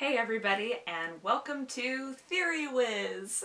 Hey everybody, and welcome to TheoryWhiz!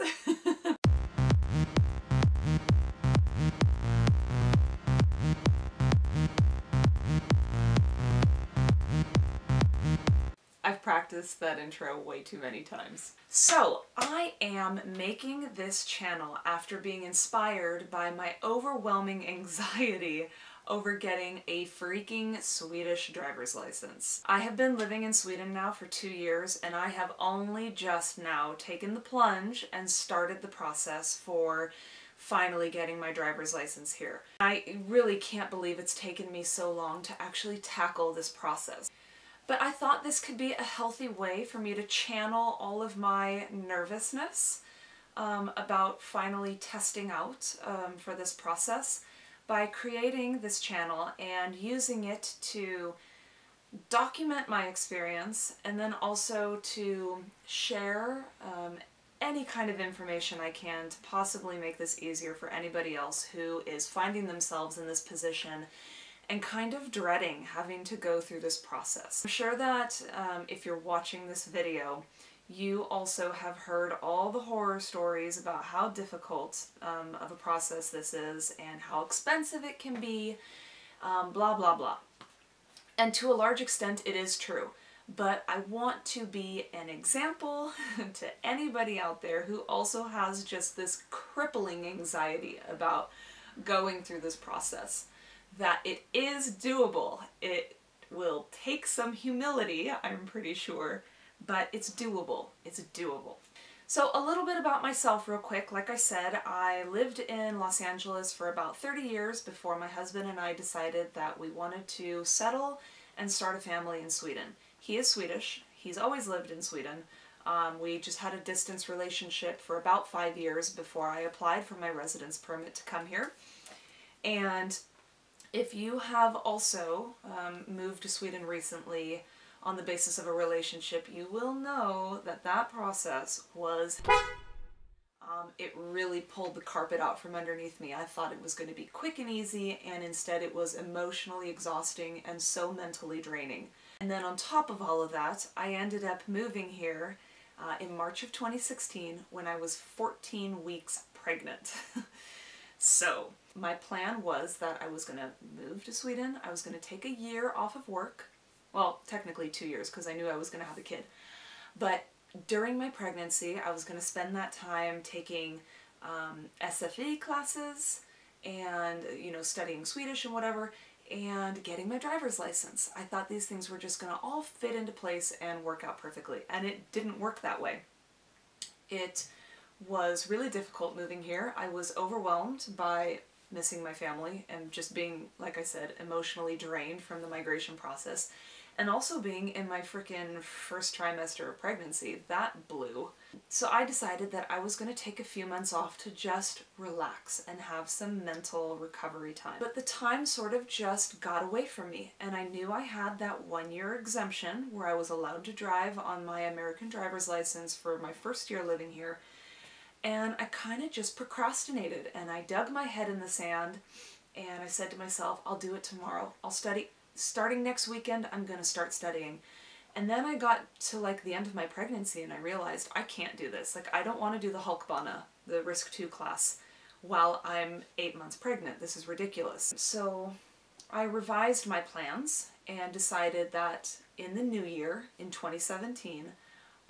I've practiced that intro way too many times. So, I am making this channel after being inspired by my overwhelming anxiety over getting a freaking Swedish driver's license. I have been living in Sweden now for 2 years, and I have only just now taken the plunge and started the process for finally getting my driver's license here. I really can't believe it's taken me so long to actually tackle this process. But I thought this could be a healthy way for me to channel all of my nervousness about finally testing out for this process by creating this channel and using it to document my experience and then also to share any kind of information I can to possibly make this easier for anybody else who is finding themselves in this position and kind of dreading having to go through this process. I'm sure that if you're watching this video, you also have heard all the horror stories about how difficult of a process this is and how expensive it can be, blah blah blah. And to a large extent it is true, but I want to be an example to anybody out there who also has just this crippling anxiety about going through this process. That it is doable. It will take some humility, I'm pretty sure, but it's doable. It's doable. So a little bit about myself real quick. Like I said, I lived in Los Angeles for about 30 years before my husband and I decided that we wanted to settle and start a family in Sweden. He is Swedish. He's always lived in Sweden. We just had a distance relationship for about 5 years before I applied for my residence permit to come here. And if you have also moved to Sweden recently on the basis of a relationship, you will know that that process was, it really pulled the carpet out from underneath me. I thought it was going to be quick and easy, and instead it was emotionally exhausting and so mentally draining. And then on top of all of that, I ended up moving here in March of 2016 when I was 14 weeks pregnant. So, my plan was that I was going to move to Sweden, I was going to take a year off of work, well, technically 2 years because I knew I was going to have a kid, but during my pregnancy I was going to spend that time taking SFE classes and, you know, studying Swedish and whatever, and getting my driver's license. I thought these things were just going to all fit into place and work out perfectly, and it didn't work that way. It was really difficult moving here. I was overwhelmed by missing my family and just being, like I said, emotionally drained from the migration process, and also being in my frickin' first trimester of pregnancy. That blew. So I decided that I was going to take a few months off to just relax and have some mental recovery time. But the time sort of just got away from me, and I knew I had that 1-year exemption where I was allowed to drive on my American driver's license for my first year living here. And I kind of just procrastinated, and I dug my head in the sand, and I said to myself, I'll do it tomorrow. I'll study. Starting next weekend, I'm going to start studying. And then I got to like the end of my pregnancy and I realized I can't do this. Like, I don't want to do the Hulkbana, the Risk 2 class, while I'm 8 months pregnant. This is ridiculous. So I revised my plans and decided that in the new year, in 2017,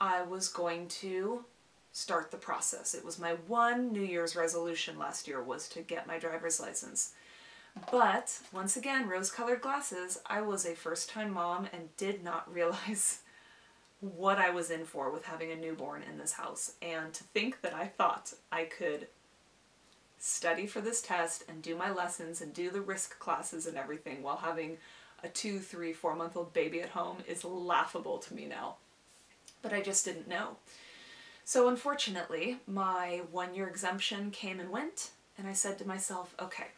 I was going to start the process. It was my one New Year's resolution last year, was to get my driver's license. But, once again, rose-colored glasses, I was a first-time mom and did not realize what I was in for with having a newborn in this house. And to think that I thought I could study for this test and do my lessons and do the risk classes and everything while having a 2, 3, 4-month-old baby at home is laughable to me now. But I just didn't know. So unfortunately, my 1-year exemption came and went, and I said to myself, okay,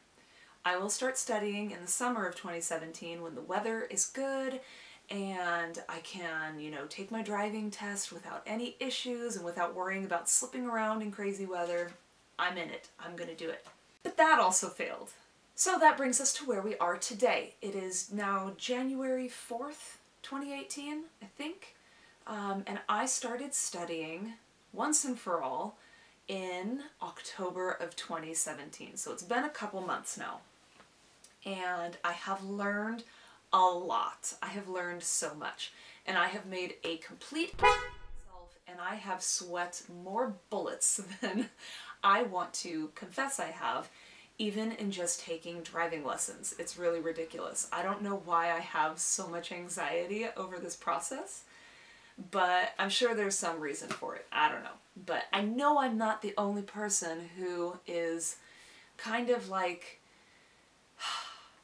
I will start studying in the summer of 2017 when the weather is good and I can, you know, take my driving test without any issues and without worrying about slipping around in crazy weather. I'm in it. I'm gonna do it. But that also failed. So that brings us to where we are today. It is now January 4th, 2018, I think. And I started studying once and for all in October of 2017. So it's been a couple months now. And I have learned a lot. I have learned so much. And I have made a complete myself, and I have sweat more bullets than I want to confess I have, even in just taking driving lessons. It's really ridiculous. I don't know why I have so much anxiety over this process, but I'm sure there's some reason for it. I don't know. But I know I'm not the only person who is kind of like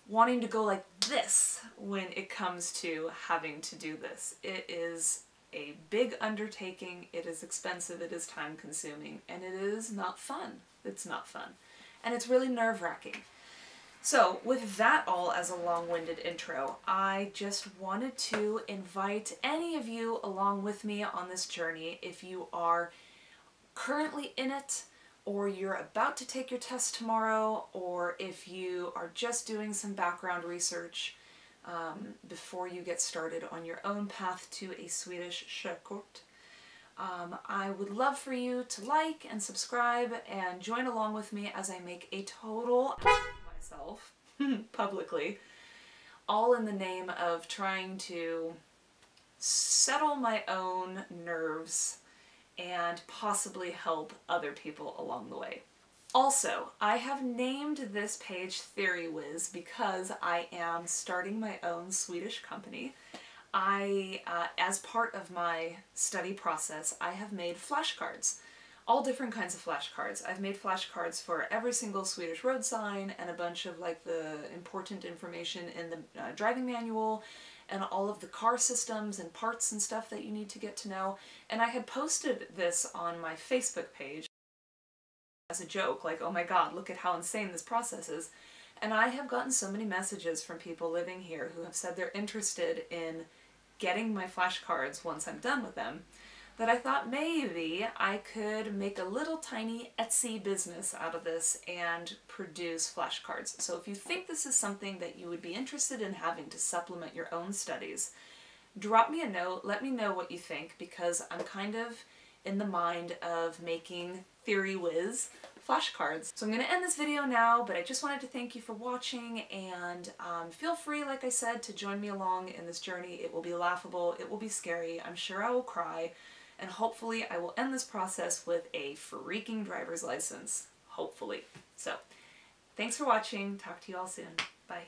wanting to go like this when it comes to having to do this. It is a big undertaking, it is expensive, it is time consuming, and it is not fun. It's not fun. And it's really nerve-wracking. So with that all as a long-winded intro, I just wanted to invite any of you along with me on this journey if you are currently in it, or you're about to take your test tomorrow, or if you are just doing some background research before you get started on your own path to a Swedish körkort. I would love for you to like and subscribe and join along with me as I make a total ass of myself publicly, all in the name of trying to settle my own nerves and possibly help other people along the way. Also, I have named this page TheoryWhiz because I am starting my own Swedish company. As part of my study process, I have made flashcards. All different kinds of flashcards. I've made flashcards for every single Swedish road sign and a bunch of like the important information in the driving manual, and all of the car systems and parts and stuff that you need to get to know. And I had posted this on my Facebook page as a joke, like, oh my god, look at how insane this process is. And I have gotten so many messages from people living here who have said they're interested in getting my flashcards once I'm done with them, that I thought maybe I could make a little tiny Etsy business out of this and produce flashcards. So if you think this is something that you would be interested in having to supplement your own studies, drop me a note, let me know what you think, because I'm kind of in the mind of making TheoryWhiz flashcards. So I'm going to end this video now, but I just wanted to thank you for watching, and feel free, like I said, to join me along in this journey. It will be laughable, it will be scary, I'm sure I will cry, and hopefully I will end this process with a freaking driver's license. Hopefully. So, thanks for watching. Talk to you all soon. Bye.